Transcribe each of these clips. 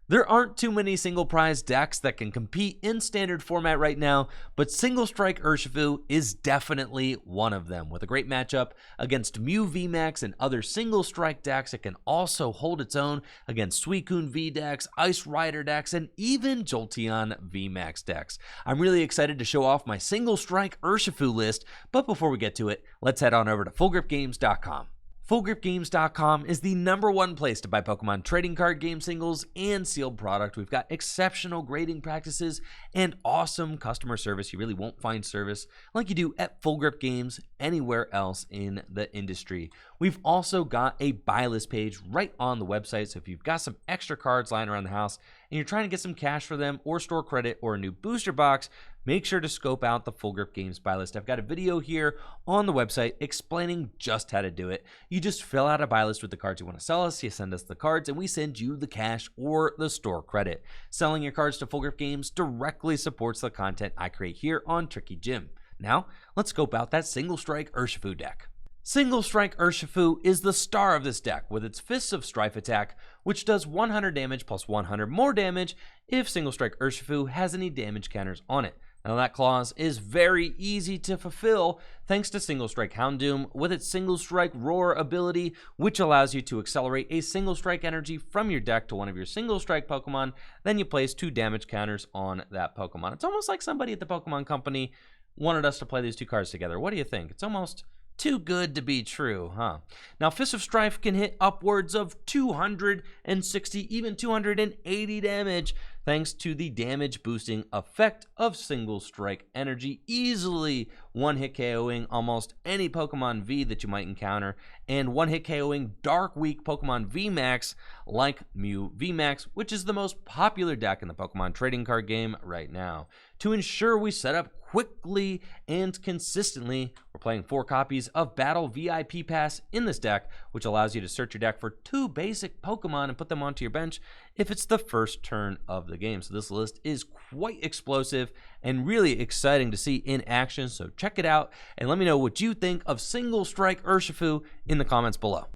There aren't too many single prize decks that can compete in standard format right now, but Single Strike Urshifu is definitely one of them. With a great matchup against Mew VMAX and other single strike decks, it can also hold its own against Suicune V decks, Ice Rider decks, and even Jolteon VMAX decks. I'm really excited to show off my Single Strike Urshifu list, but before we get to it, let's head on over to FullGripGames.com. FullGripGames.com is the #1 place to buy Pokemon trading card game singles and sealed product. We've got exceptional grading practices and awesome customer service. You really won't find service like you do at Full Grip Games anywhere else in the industry. We've also got a buy list page right on the website, so if you've got some extra cards lying around the house and you're trying to get some cash for them or store credit or a new booster box, make sure to scope out the Full Grip Games buy list. I've got a video here on the website explaining just how to do it. You just fill out a buy list with the cards you want to sell us, you send us the cards, and we send you the cash or the store credit. Selling your cards to Full Grip Games directly supports the content I create here on Tricky Jim. Now, let's scope out that Single Strike Urshifu deck. Single Strike Urshifu is the star of this deck with its Fists of Strife attack, which does 100 damage plus 100 more damage if Single Strike Urshifu has any damage counters on it. Now that clause is very easy to fulfill thanks to Single Strike Houndoom with its Single Strike Roar ability, which allows you to accelerate a Single Strike energy from your deck to one of your Single Strike Pokemon, then you place 2 damage counters on that Pokemon. It's almost like somebody at the Pokemon Company wanted us to play these 2 cards together. What do you think? It's almost too good to be true, huh? Now, Fist of Strife can hit upwards of 260, even 280 damage, thanks to the damage boosting effect of Single Strike Energy, easily one-hit KOing almost any Pokemon V that you might encounter, and one-hit KOing Dark Weak Pokemon VMAX like Mew VMAX, which is the most popular deck in the Pokemon trading card game right now. To ensure we set up quickly and consistently, we're playing 4 copies of Battle VIP Pass in this deck, which allows you to search your deck for 2 basic Pokemon and put them onto your bench if it's the first turn of the game. So this list is quite explosive and really exciting to see in action. So check it out and let me know what you think of Single Strike Urshifu in the comments below.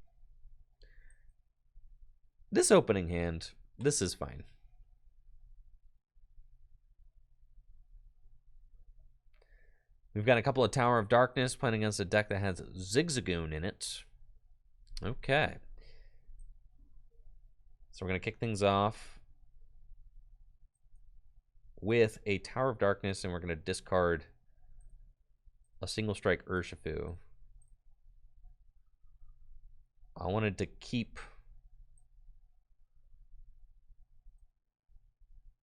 This opening hand, this is fine. We've got a couple of Tower of Darkness playing against a deck that has Zigzagoon in it. Okay. So we're going to kick things off with a Tower of Darkness, and we're going to discard a Single Strike Urshifu. I wanted to keep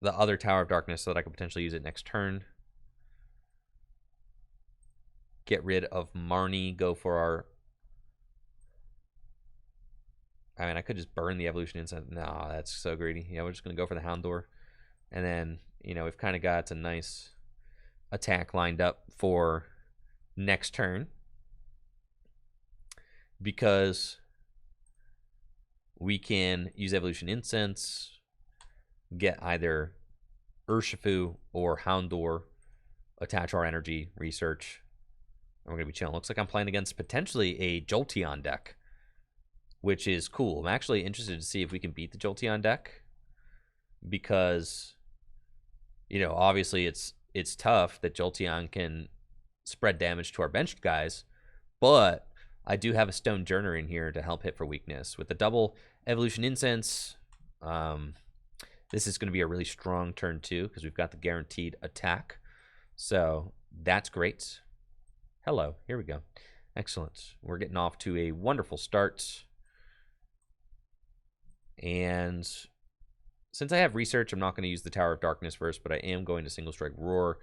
the other Tower of Darkness so that I could potentially use it next turn. Get rid of Marnie, go for our... I mean, I could just burn the Evolution Incense. No, that's so greedy. Yeah, we're just going to go for the Houndour. And then, you know, we've kind of got a nice attack lined up for next turn. Because we can use Evolution Incense, get either Urshifu or Houndour, attach our energy, research. And we're going to be chilling. Looks like I'm playing against potentially a Jolteon deck, which is cool. I'm actually interested to see if we can beat the Jolteon deck because, you know, obviously it's tough that Jolteon can spread damage to our benched guys, but I do have a Stonjourner in here to help hit for weakness. With the double Evolution Incense, this is going to be a really strong turn 2 because we've got the guaranteed attack. So that's great. Hello, here we go. Excellent. We're getting off to a wonderful start. And since I have research, I'm not going to use the Tower of Darkness first, but I am going to Single Strike Roar,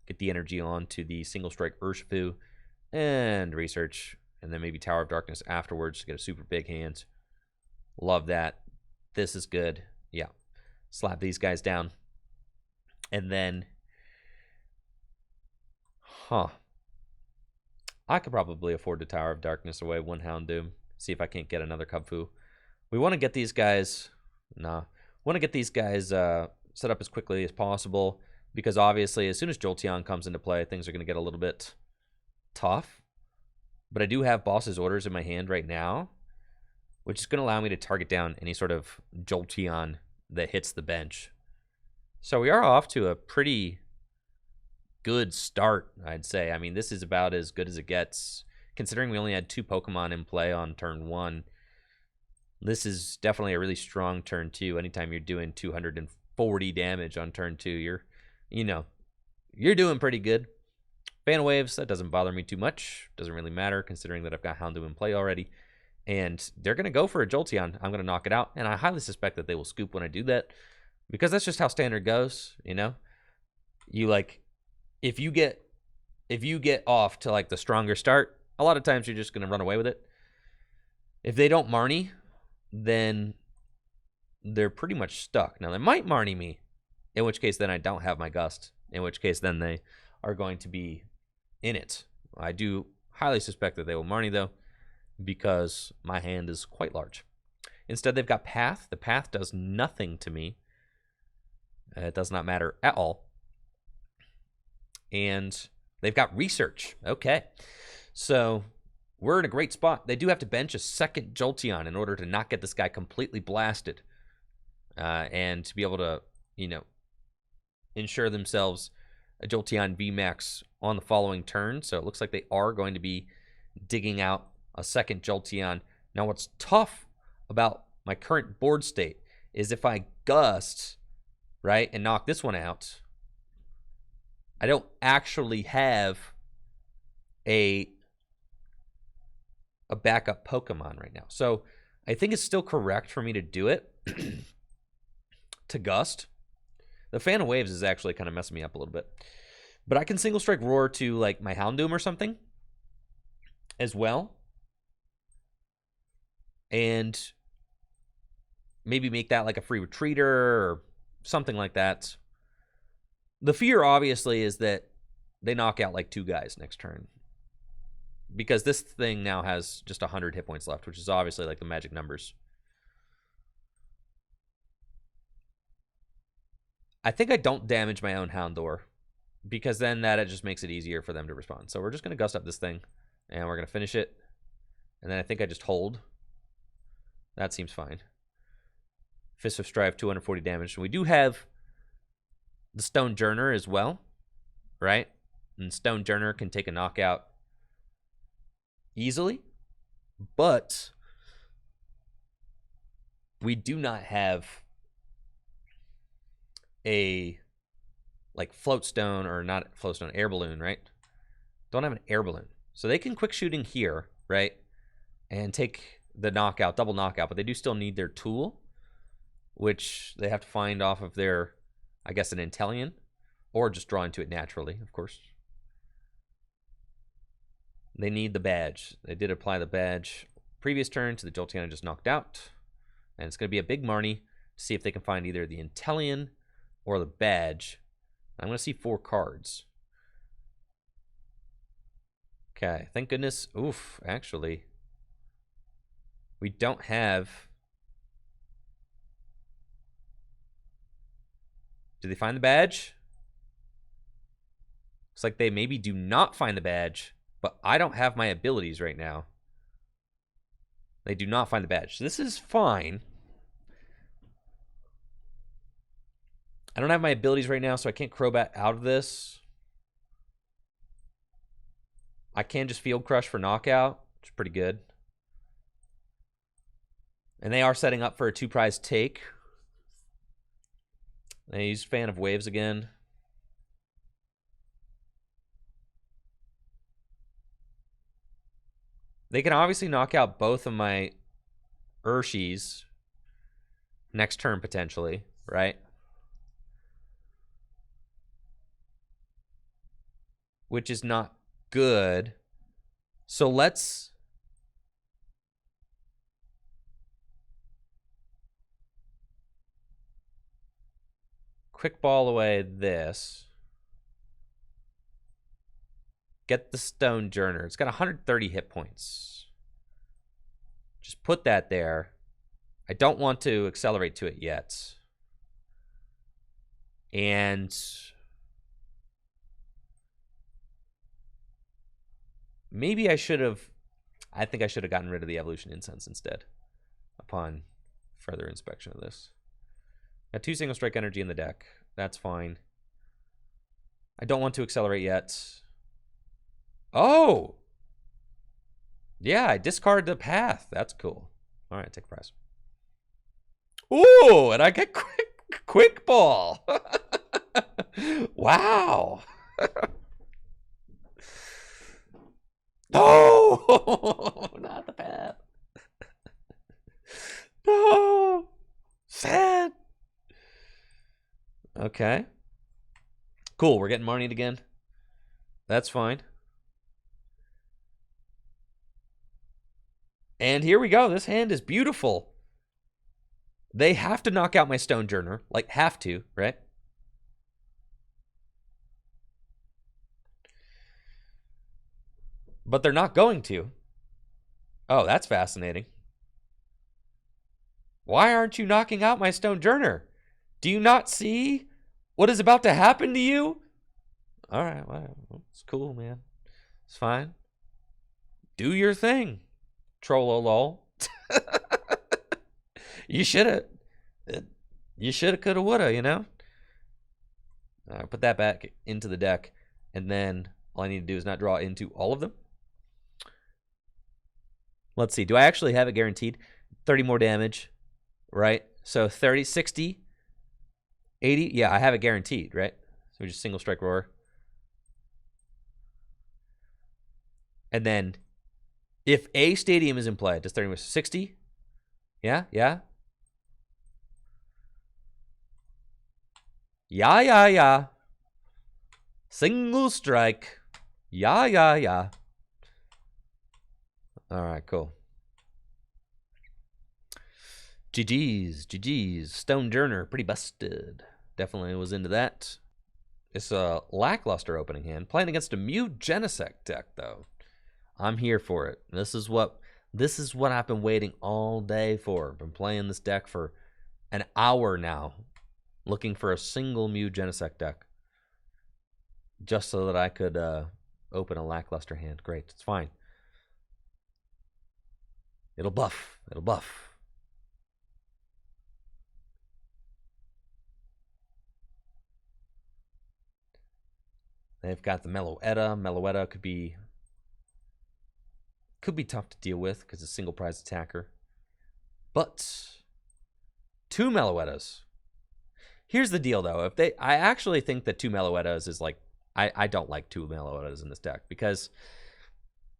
get the energy onto the Single Strike Urshifu, and research, and then maybe Tower of Darkness afterwards to get a super big hand. Love that. This is good. Yeah. Slap these guys down. And then... I could probably afford to Tower of Darkness away 1 Houndoom. See if I can't get another Kubfu. We want to get these guys... want to get these guys set up as quickly as possible. Because obviously, as soon as Jolteon comes into play, things are going to get a little bit tough. But I do have Boss's Orders in my hand right now, which is going to allow me to target down any sort of Jolteon that hits the bench. So we are off to a pretty good start, I'd say. I mean, this is about as good as it gets, considering we only had 2 Pokemon in play on turn 1. This is definitely a really strong turn 2. Anytime you're doing 240 damage on turn 2, you're doing pretty good. Fan waves, that doesn't bother me too much. Doesn't really matter, considering that I've got Houndoom in play already. And they're going to go for a Jolteon. I'm going to knock it out, and I highly suspect that they will scoop when I do that, because that's just how standard goes, You, like, if you get off to, like, the stronger start, a lot of times you're just going to run away with it. If they don't Marnie, then they're pretty much stuck. Now, they might Marnie me, in which case then I don't have my Gust, in which case then they are going to be in it. I do highly suspect that they will Marnie, though, because my hand is quite large. Instead, they've got Path. The Path does nothing to me. It does not matter at all. And they've got Research. Okay. So we're in a great spot. They do have to bench a second Jolteon in order to not get this guy completely blasted. And to be able to, ensure themselves a Jolteon VMAX on the following turn. So it looks like they are going to be digging out a second Jolteon. Now, what's tough about my current board state is if I Gust, right, and knock this one out, I don't actually have a backup Pokemon right now. So I think it's still correct for me to do it, to Gust. The Fan of Waves is actually kind of messing me up a little bit. But I can Single Strike Roar to, like, my Houndoom or something as well. And maybe make that like a free retreater or something like that. The fear, obviously, is that they knock out like 2 guys next turn, because this thing now has just 100 hit points left, which is obviously like the magic numbers. I think I don't damage my own Houndour, because then that just makes it easier for them to respond. So we're just going to Gust up this thing, and we're going to finish it. And then I think I just hold. That seems fine. Fist of Strife, 240 damage. And we do have the Stonjourner as well, right? And Stonjourner can take a knockout easily. But we do not have a, like, Float Stone, or not Float Stone, Air Balloon, right? Don't have an Air Balloon. So they can Quick Shooting here, right? And take the knockout, double knockout, but they do still need their tool, which they have to find off of their, I guess, an Inteleon, or just draw into it naturally, of course. They need the badge. They did apply the badge previous turn to the Jolteon I just knocked out. And it's going to be a big Marnie to see if they can find either the Inteleon or the badge. I'm going to see 4 cards. Okay, thank goodness. Oof, actually, we don't have... Did they find the badge? Looks like they maybe do not find the badge, but I don't have my abilities right now. They do not find the badge. So this is fine. I don't have my abilities right now, so I can't Crobat out of this. I can just Field Crush for knockout, which is pretty good. And they are setting up for a 2-prize take. They use Fan of Waves again. They can obviously knock out both of my Urshis next turn, potentially, right? Which is not good. So let's... Quick Ball away this. Get the Stonjourner. It's got 130 hit points. Just put that there. I don't want to accelerate to it yet. And maybe I should have... I think I should have gotten rid of the Evolution Incense instead, upon further inspection of this. Got 2 single strike energy in the deck. That's fine. I don't want to accelerate yet. Oh! Yeah, I discard the path. That's cool. All right, take a prize. Ooh, and I get quick ball. Wow. Oh, not the path. No. Sad. Okay. Cool, we're getting Marnie again. That's fine. And here we go. This hand is beautiful. They have to knock out my Stonjourner. Like, have to, right? But they're not going to. Oh, that's fascinating. Why aren't you knocking out my Stonjourner? Do you not see what is about to happen to you? All right, well, it's cool, man. It's fine. Do your thing, trollolol. You shoulda. You shoulda, coulda, woulda, you know? All right, put that back into the deck, and then all I need to do is not draw into all of them. Let's see. Do I actually have it guaranteed? 30 more damage, right? So 30, 60, 80. Yeah, I have it guaranteed, right? So we just single strike roar. And then if a stadium is in play, does 30 60? Yeah, yeah. Yeah, yeah, yeah. Single strike. Yeah, yeah, yeah. All right, cool. GG's, GG's. Stonjourner, pretty busted. Definitely was into that. It's a lackluster opening hand. Playing against a Mew Genesect deck, though. I'm here for it. This is what I've been waiting all day for. Been playing this deck for an hour now, looking for a single Mew Genesect deck, just so that I could open a lackluster hand. Great, it's fine. It'll buff. It'll buff. They've got the Meloetta. Meloetta could be tough to deal with because it's a single prize attacker. But 2 Meloettas. Here's the deal, though. I actually think that 2 Meloettas is like, I don't like 2 Meloettas in this deck because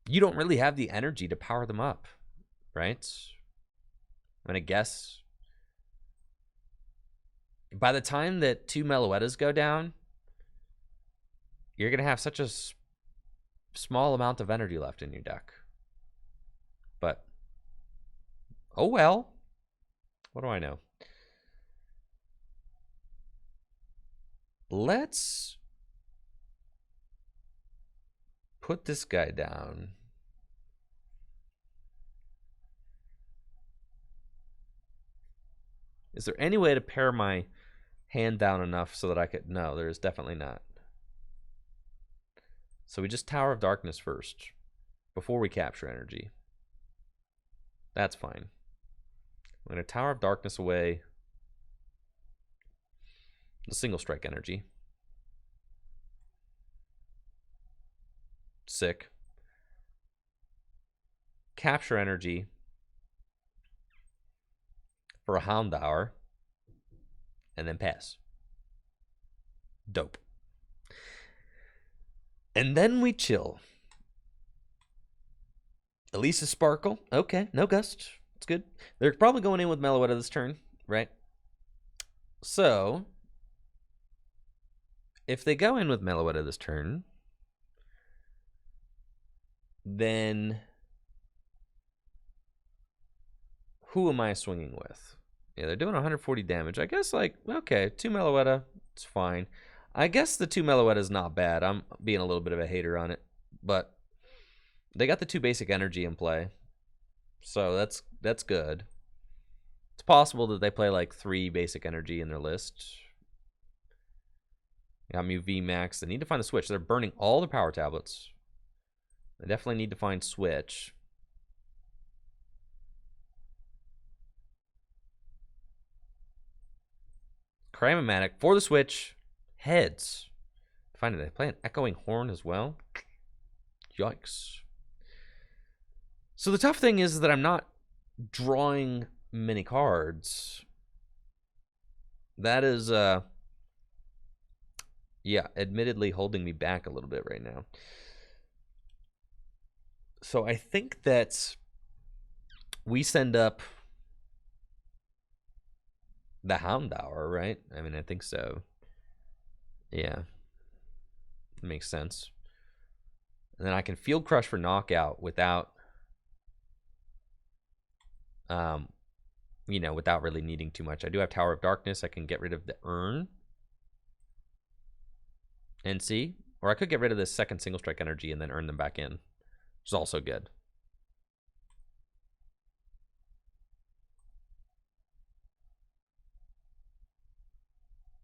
you don't really have the energy to power them up, right? I'm gonna guess by the time that 2 Meloettas go down, you're gonna have such a small amount of energy left in your deck. But oh well. What do I know? Let's put this guy down. Is there any way to pare my hand down enough so that I could... No, there is definitely not. So we just Tower of Darkness first before we capture energy. That's fine. I'm going to Tower of Darkness away the single strike energy. Sick. Capture energy for a Houndour, and then pass. Dope. And then we chill. Elisa Sparkle. Okay, no Gust. It's good. They're probably going in with Meloetta this turn, right? So, if they go in with Meloetta this turn, then who am I swinging with? Yeah, they're doing 140 damage. I guess, like, okay, 2 Meloetta, it's fine. I guess the 2 Meloetta is not bad. I'm being a little bit of a hater on it, but they got the 2 basic energy in play, so that's good. It's possible that they play like 3 basic energy in their list. Got Mew VMAX. They need to find the switch. They're burning all the power tablets. They definitely need to find switch. Crymomatic for the Switch. Heads. Find it. They play an Echoing Horn as well. Yikes. So the tough thing is that I'm not drawing many cards. That is, yeah, admittedly holding me back a little bit right now. So I think that we send up the Houndour, right? I mean, I think so. Yeah. Makes sense. And then I can Field Crush for knockout without, you know, without really needing too much. I do have Tower of Darkness. I can get rid of the Urn. And see? Or I could get rid of this second single strike energy and then earn them back in, which is also good.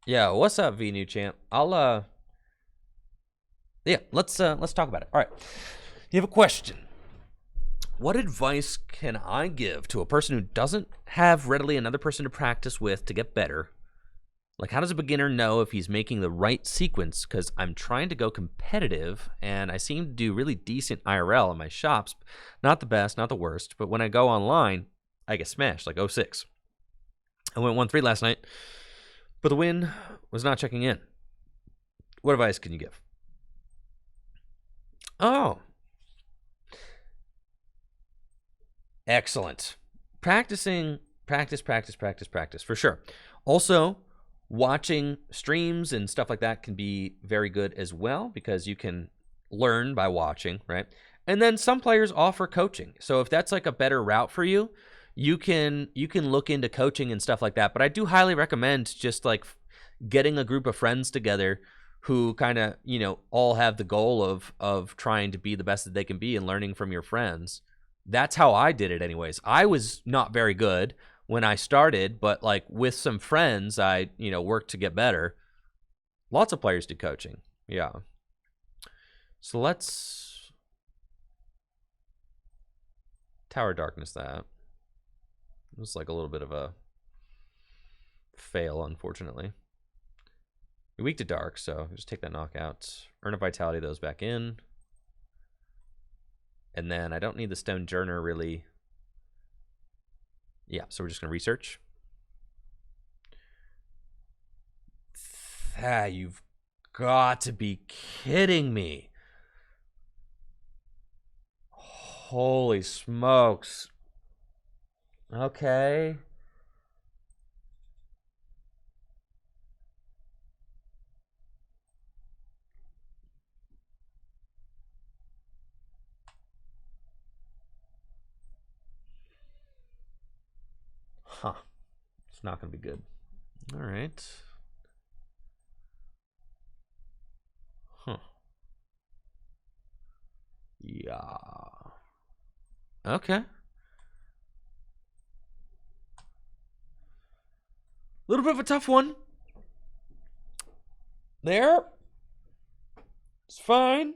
Yeah, what's up, V New Champ? I'll yeah, let's talk about it. All right. You have a question. What advice can I give to a person who doesn't have readily another person to practice with to get better? Like, how does a beginner know if he's making the right sequence? Because I'm trying to go competitive, and I seem to do really decent IRL in my shops. Not the best, not the worst, but when I go online, I get smashed, like 0-6. I went 1-3 last night, but the win was not checking in. What advice can you give? Oh. Excellent. Practicing, practice, for sure. Also, watching streams and stuff like that can be very good as well because you can learn by watching, right? And then some players offer coaching. So if that's like a better route for you, you can look into coaching and stuff like that. But I do highly recommend just like getting a group of friends together who kind of, you know, all have the goal of trying to be the best that they can be and learning from your friends. That's how I did it anyways. I was not very good when I started, but like with some friends, I, you know, worked to get better. Lots of players do coaching. Yeah. So let's Tower of Darkness that. It was like a little bit of a fail, unfortunately. You're weak to dark, so just take that knockout. Urn of Vitality those back in. And then I don't need the Stonjourner really. Yeah, so we're just going to research. You've got to be kidding me. Holy smokes. Okay. Huh. It's not going to be good. All right. Huh. Yeah. Okay. A little bit of a tough one. There. It's fine.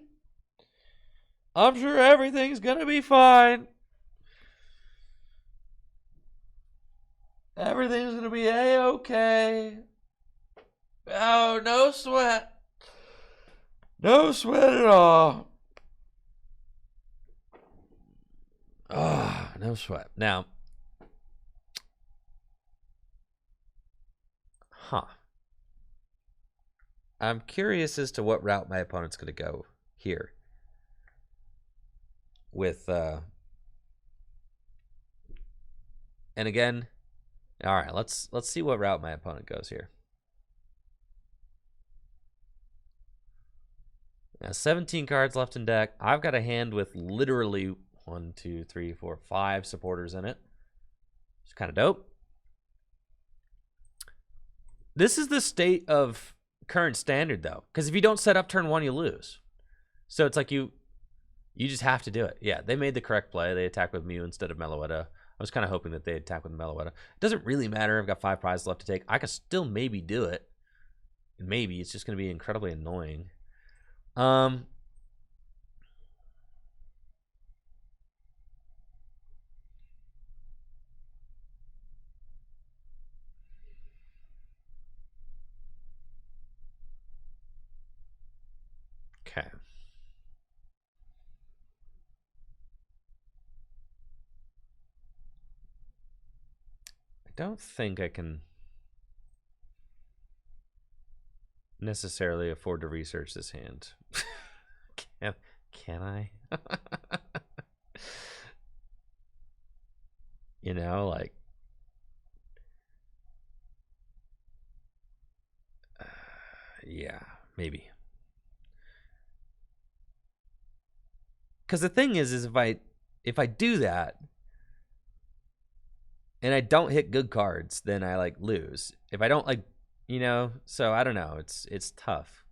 I'm sure everything's going to be fine. Everything's going to be A-okay. Oh, no sweat. No sweat at all. Ah, no sweat. Now, I'm curious as to what route my opponent's going to go here. With, and again, all right, let's see what route my opponent goes here. Now, 17 cards left in deck. I've got a hand with literally 1, 2, 3, 4, 5 supporters in it. It's kind of dope. This is the state of current standard, though, because if you don't set up turn 1, you lose. So it's like you just have to do it. Yeah, they made the correct play. They attack with Mew instead of Meloetta. I was kind of hoping that they'd attack with Meloetta. It doesn't really matter. I've got 5 prizes left to take. I could still maybe do it. Maybe. It's just going to be incredibly annoying. don't think I can necessarily afford to research this hand. Can I? You know, like, yeah, maybe. Because the thing is if I do that and I don't hit good cards, then I like lose. If I don't, like, you know, so I don't know. It's tough.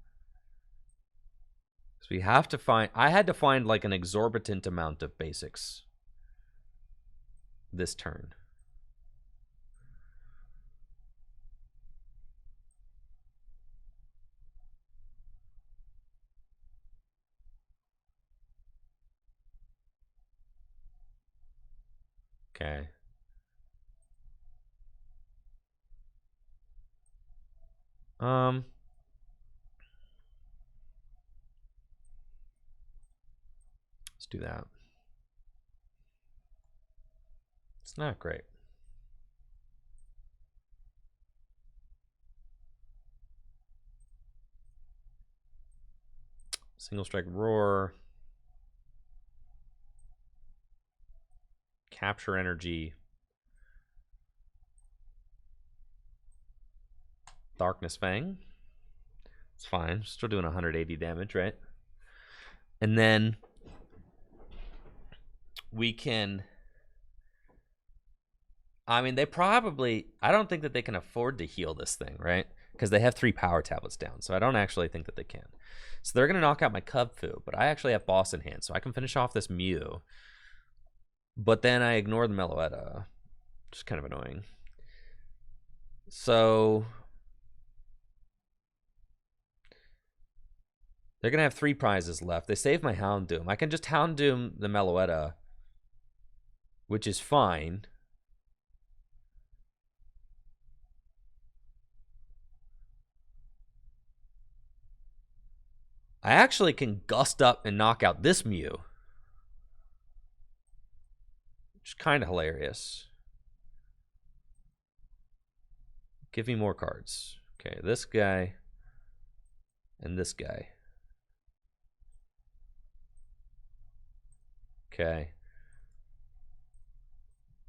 So we have to find. I had to find like an exorbitant amount of basics this turn. Okay. Let's do that. It's not great. Single strike roar. Capture energy. Darkness Fang. It's fine. Still doing 180 damage, right? And then we can. I mean, they probably. I don't think that they can afford to heal this thing, right? Because they have 3 power tablets down. So I don't actually think that they can. So they're going to knock out my Kubfu. But I actually have Boss in hand. So I can finish off this Mew. But then I ignore the Meloetta. Which is kind of annoying. So they're going to have 3 prizes left. They save my Houndoom. I can just Houndoom the Meloetta, which is fine. I actually can gust up and knock out this Mew, which is kind of hilarious. Give me more cards. Okay, this guy and this guy. Okay.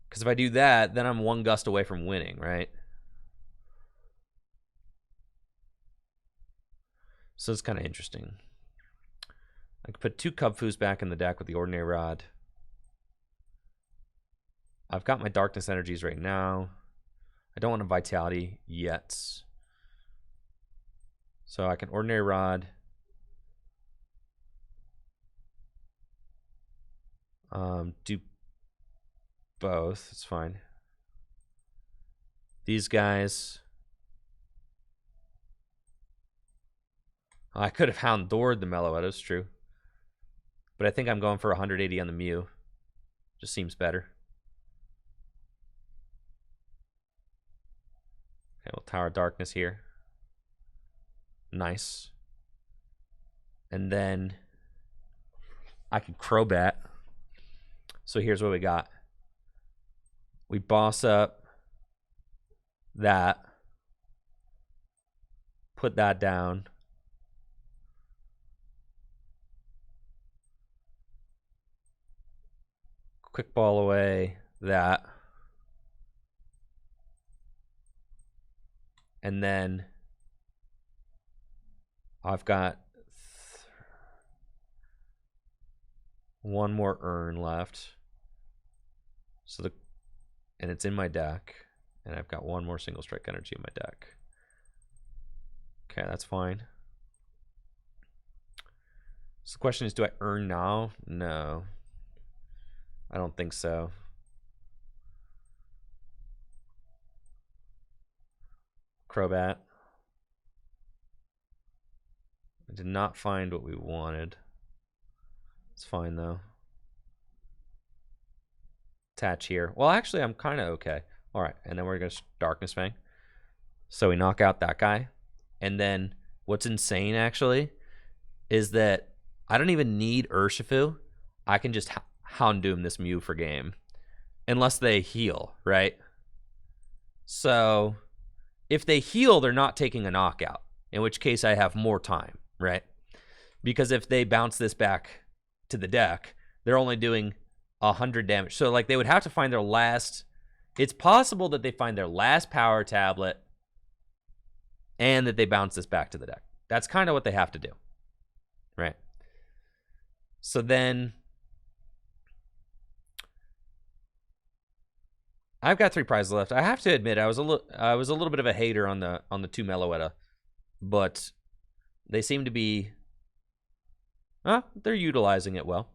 Because if I do that, then I'm 1 gust away from winning, right? So it's kind of interesting. I could put 2 Kubfus back in the deck with the Ordinary Rod. I've got my Darkness Energies right now. I don't want a Vitality yet. So I can Ordinary Rod. Do both. It's fine. These guys. I could have Houndoured the Meloetta, it's true. But I think I'm going for 180 on the Mew. Just seems better. Okay, we'll Tower of Darkness here. Nice. And then I could Crobat. So here's what we got. We boss up that. Put that down. Quick ball away that. And then I've got 1 more Urn left. So and it's in my deck. And I've got 1 more single strike energy in my deck. Okay, that's fine. So the question is, do I earn now? No. I don't think so. Crobat. I did not find what we wanted. It's fine though. Attach here. Well, actually, I'm kind of okay. All right, and then we're going to Darkness Fang. So we knock out that guy. And then what's insane, actually, is that I don't even need Urshifu. I can just Houndoom this Mew for game. Unless they heal, right? So if they heal, they're not taking a knockout, in which case I have more time, right? Because if they bounce this back to the deck, they're only doing 100 damage. So, like, they would have to find their last... It's possible that they find their last power tablet and that they bounce this back to the deck. That's kind of what they have to do, right? So then... I've got 3 prizes left. I have to admit, I was a little bit of a hater on the 2 Meloetta, but they seem to be... they're utilizing it well.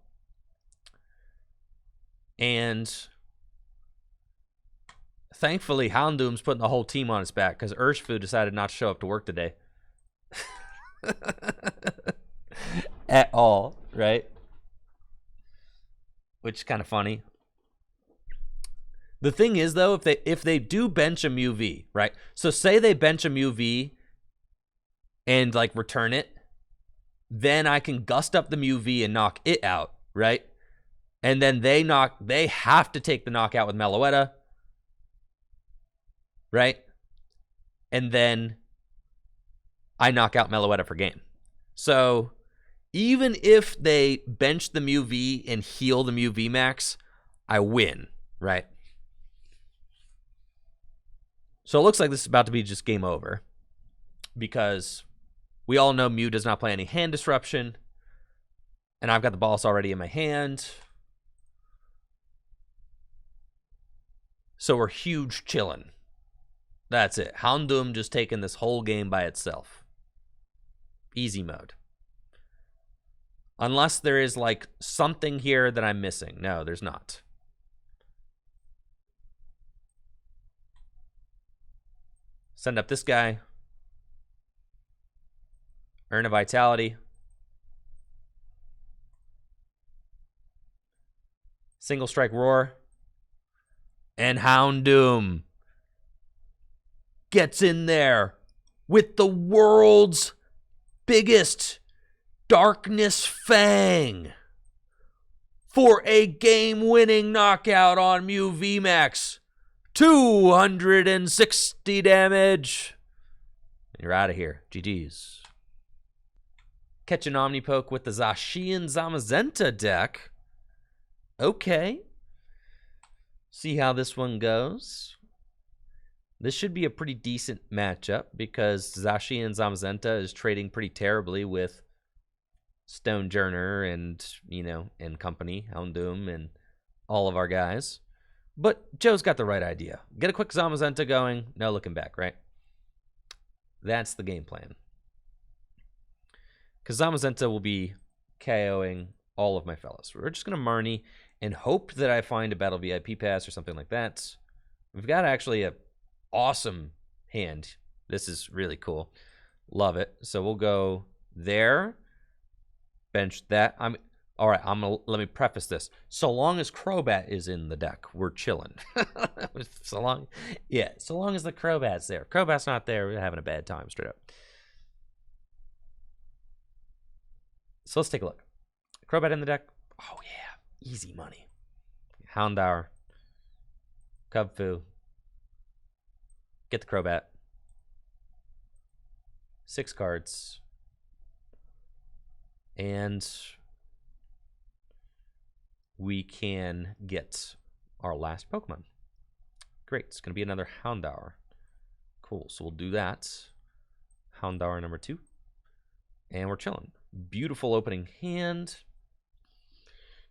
And thankfully, Houndoom's putting the whole team on his back because Urshifu decided not to show up to work today. At all, right? Which is kind of funny. The thing is, though, if they do bench a Mew V, right? So say they bench a Mew V and, like, return it, then I can gust up the Mew V and knock it out, right? And then they have to take the knockout with Meloetta, right? And then I knock out Meloetta for game. So even if they bench the Mew V and heal the Mew VMAX, I win, right? So it looks like this is about to be just game over because we all know Mew does not play any hand disruption, and I've got the boss already in my hand. So we're huge chilling. That's it. Houndoom just taking this whole game by itself. Easy mode. Unless there is, like, something here that I'm missing. No, there's not. Send up this guy. Urn of Vitality. Single strike roar. And Houndoom gets in there with the world's biggest Darkness Fang for a game-winning knockout on Mew VMAX. 260 damage. You're out of here. GG's. Catch an Omnipoke with the Zacian Zamazenta deck. Okay. See how this one goes. This should be a pretty decent matchup because Zacian Zamazenta is trading pretty terribly with Stonjourner and, you know, and company, Houndoom and all of our guys. But Joe's got the right idea. Get a quick Zamazenta going, no looking back, right? That's the game plan. Because Zamazenta will be KOing all of my fellows. We're just going to Marnie and hope that I find a Battle VIP Pass or something like that. We've got actually a awesome hand. This is really cool. Love it. So we'll go there. Bench that. All right, let me preface this. So long as Crobat is in the deck, we're chilling. so long as the Crobat's there. Crobat's not there, we're having a bad time, straight up. So let's take a look. Crobat in the deck. Oh, yeah. Easy money. Houndour. Kubfu. Get the Crobat. 6 cards. And we can get our last Pokemon. Great. It's going to be another Houndour. Cool. So we'll do that. Houndour number 2. And we're chilling. Beautiful opening hand.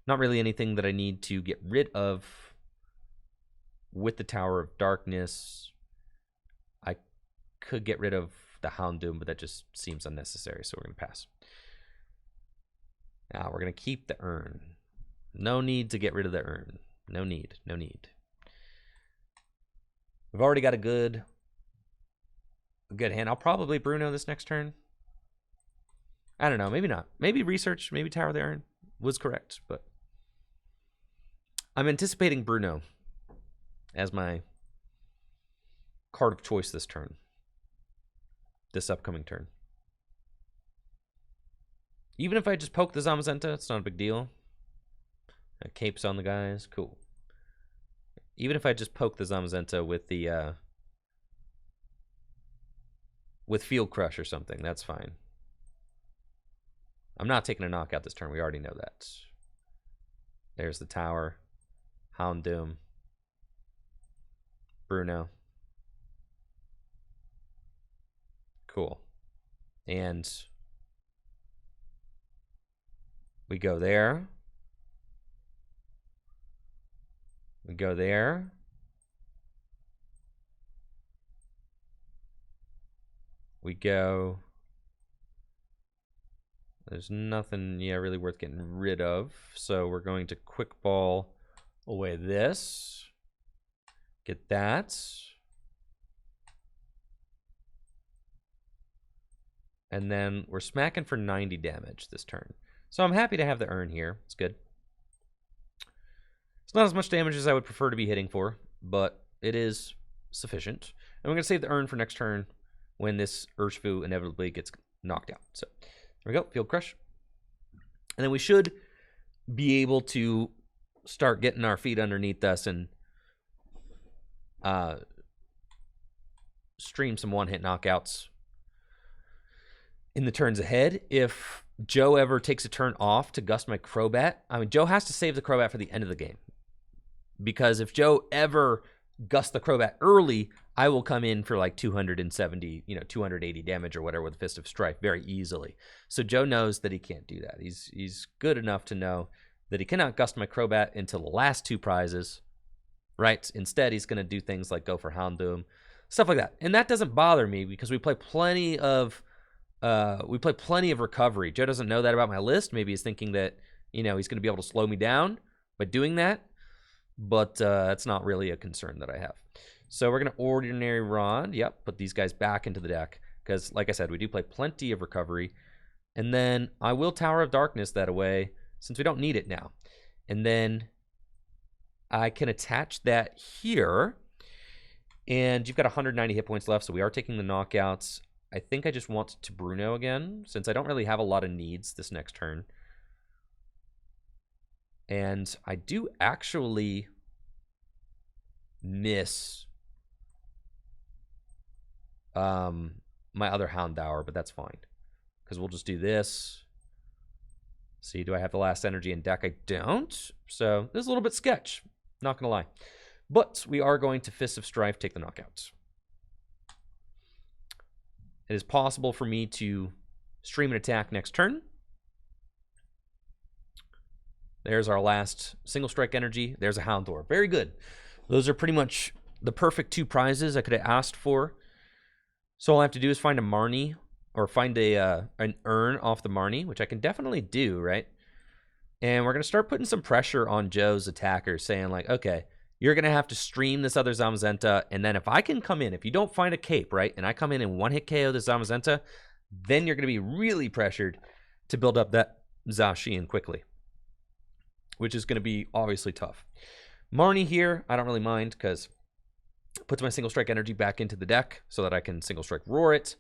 Not really anything that I need to get rid of with the Tower of Darkness. I could get rid of the Houndoom, but that just seems unnecessary, so we're going to pass. Now we're going to keep the Urn. No need to get rid of the Urn. No need. No need. We've already got a good hand. I'll probably Bruno this next turn. I don't know. Maybe not. Maybe Research. Maybe Tower of the Urn was correct. But I'm anticipating Bruno as my card of choice this turn. This upcoming turn. Even if I just poke the Zamazenta, it's not a big deal. Capes on the guys. Cool. Even if I just poke the Zamazenta with the with Field Crush or something. That's fine. I'm not taking a knockout this turn. We already know that. There's the Tower. Houndoom. Bruno. Cool. And we go there. We go there. We go. There's nothing, really worth getting rid of. So we're going to quick ball away this. Get that. And then we're smacking for 90 damage this turn. So I'm happy to have the Urn here. It's good. It's not as much damage as I would prefer to be hitting for, but it is sufficient. And we're going to save the Urn for next turn when this Urshifu inevitably gets knocked out. So there we go, Field Crush. And then we should be able to start getting our feet underneath us and stream some one-hit knockouts in the turns ahead. If Joe ever takes a turn off to gust my Crobat, I mean, Joe has to save the Crobat for the end of the game. Because if Joe ever gusts the Crobat early, I will come in for like 270, 280 damage or whatever with Fist of Strife very easily. So Joe knows that he can't do that. He's good enough to know that he cannot gust my Crobat until the last two prizes, right? Instead, he's going to do things like go for Houndoom, stuff like that. And that doesn't bother me because we play plenty of recovery. Joe doesn't know that about my list. Maybe he's thinking that, he's going to be able to slow me down by doing that. But that's not really a concern that I have. So we're going to Ordinary Rod. Yep, put these guys back into the deck. Because, like I said, we do play plenty of recovery. And then I will Tower of Darkness that away, since we don't need it now. And then I can attach that here. And you've got 190 hit points left, so we are taking the knockouts. I think I just want to Bruno again, since I don't really have a lot of needs this next turn. And I do actually miss my other Houndour, but that's fine. Because we'll just do this. See, do I have the last energy in deck? I don't. So this is a little bit sketch. Not going to lie. But we are going to Fist of Strife, take the knockouts. It is possible for me to stream an attack next turn. There's our last single strike energy. There's a Houndour. Very good. Those are pretty much the perfect two prizes I could have asked for. So all I have to do is find a Marnie or find an Urn off the Marnie, which I can definitely do, right? And we're going to start putting some pressure on Joe's attackers, saying like, okay, you're going to have to stream this other Zamazenta, and then if I can come in, if you don't find a cape, right, and I come in and one-hit KO the Zamazenta, then you're going to be really pressured to build up that Zacian quickly, which is going to be obviously tough. Marnie here, I don't really mind because it puts my single strike energy back into the deck so that I can single strike roar it,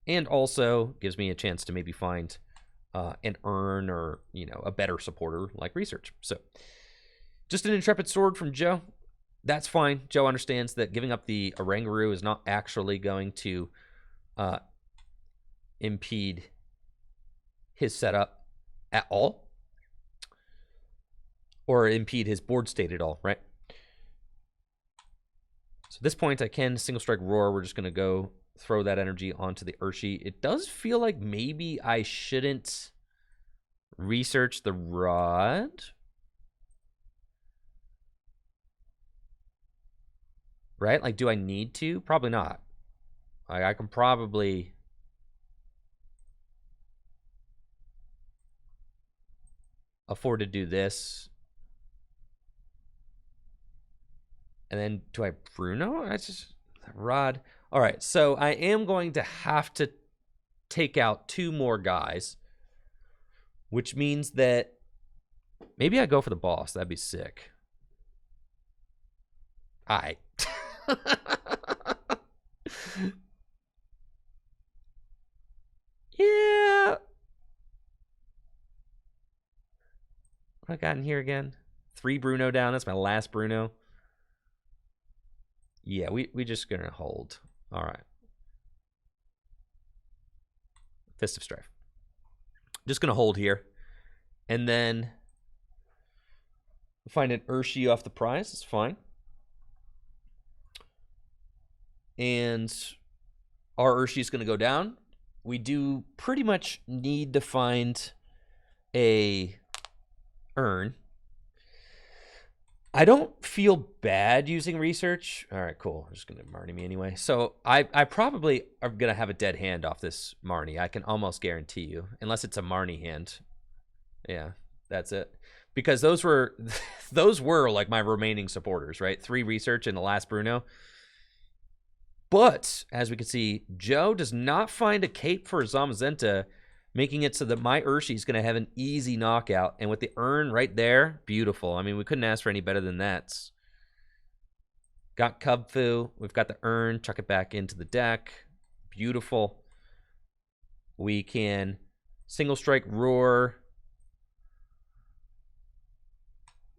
and also gives me a chance to maybe find an Urn or, a better supporter like Research. So just an Intrepid Sword from Joe. That's fine. Joe understands that giving up the Oranguru is not actually going to impede his setup at all. Or impede his board state at all, right? So at this point, I can single strike roar. We're just going to go throw that energy onto the Urshi. It does feel like maybe I shouldn't research the Rod. Right? Like, do I need to? Probably not. I can probably afford to do this. And then do I Bruno? That's just Rod. All right, so I am going to have to take out two more guys, which means that maybe I go for the boss. That'd be sick. All right. Yeah. What I got in here again? 3 Bruno down. That's my last Bruno. Yeah, we just gonna hold. All right. Fist of Strife. Just going to hold here. And then find an Urshifu off the prize. It's fine. And our Urshifu is going to go down. We do pretty much need to find a Urn. I don't feel bad using research. All right, cool. I'm just going to Marnie me anyway. So I probably are going to have a dead hand off this Marnie. I can almost guarantee you. Unless it's a Marnie hand. Yeah, that's it. Because those were like my remaining supporters, right? 3 research in the last Bruno. But, as we can see, Joe does not find a cape for Zamazenta, making it so that my Urshifu is going to have an easy knockout. And with the Urn right there, beautiful. I mean, we couldn't ask for any better than that. Got Kubfu. We've got the Urn. Chuck it back into the deck. Beautiful. We can single strike Roar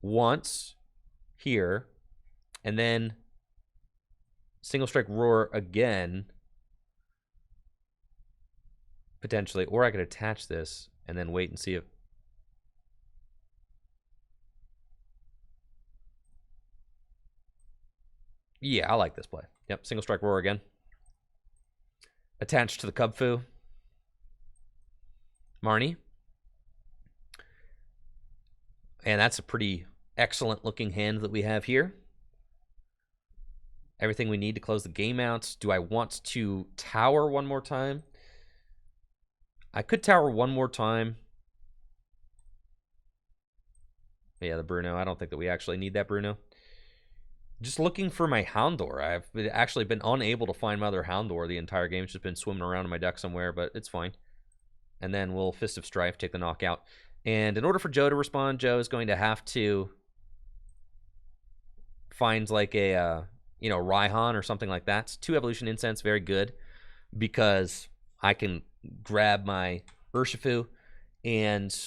once here. And then single strike Roar again, potentially, or I could attach this and then wait and see if... Yeah, I like this play. Yep, single strike Roar again. Attached to the Kubfu. Marnie. And that's a pretty excellent looking hand that we have here. Everything we need to close the game out. Do I want to tower one more time? I could tower one more time. Yeah, the Bruno. I don't think that we actually need that Bruno. Just looking for my Houndour. I've actually been unable to find my other Houndour the entire game. It's just been swimming around in my deck somewhere, but it's fine. And then we'll Fist of Strife, take the knockout. And in order for Joe to respond, Joe is going to have to find like a... you know, Raihan or something like that. 2 Evolution Incense, very good, because I can grab my Urshifu, and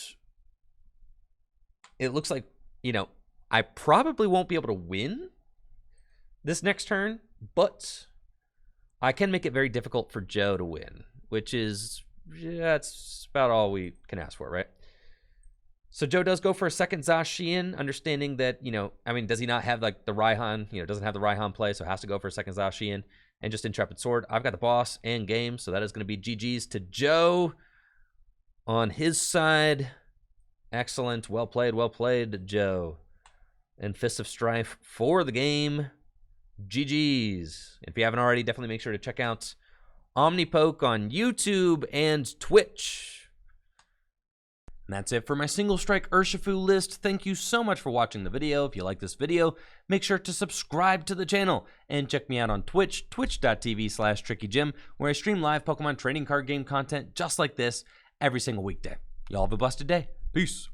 it looks like, you know, I probably won't be able to win this next turn, but I can make it very difficult for Joe to win, which is, yeah, that's about all we can ask for, right? So Joe does go for a second Zacian, understanding that, you know, I mean, does he not have, like, the Raihan? You know, doesn't have the Raihan play, so has to go for a second Zacian and just Intrepid Sword. I've got the boss and game, so that is going to be GG's to Joe on his side. Excellent. Well played, Joe. And Fist of Strife for the game. GG's. If you haven't already, definitely make sure to check out Omnipoke on YouTube and Twitch. And that's it for my single strike Urshifu list. Thank you so much for watching the video. If you like this video, make sure to subscribe to the channel and check me out on Twitch, twitch.tv/TrickyJim, where I stream live Pokemon trading card game content just like this every single weekday. Y'all have a busted day. Peace.